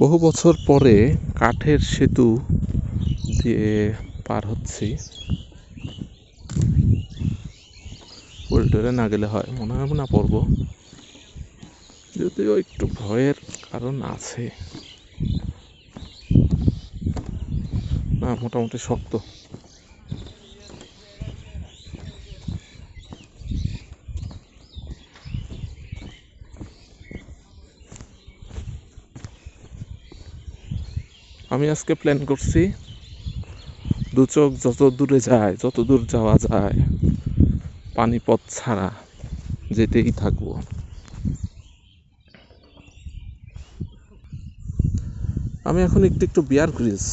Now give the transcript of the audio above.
বহু বছর পরে কাঠের সেতু দিয়ে পার হচ্ছি। পল্টনে না গেলে হয়, মনে হয় না পড়বো, যদিও একটু ভয়ের কারণ আছে। না, মোটামুটি শক্ত। আমি আজকে প্ল্যান করছি, দু চোখ যত দূরে যায়, যত দূর যাওয়া যায়, পানিপথ ছাড়া যেতেই থাকবো। আমি এখন একটু বিয়ার গ্রিলস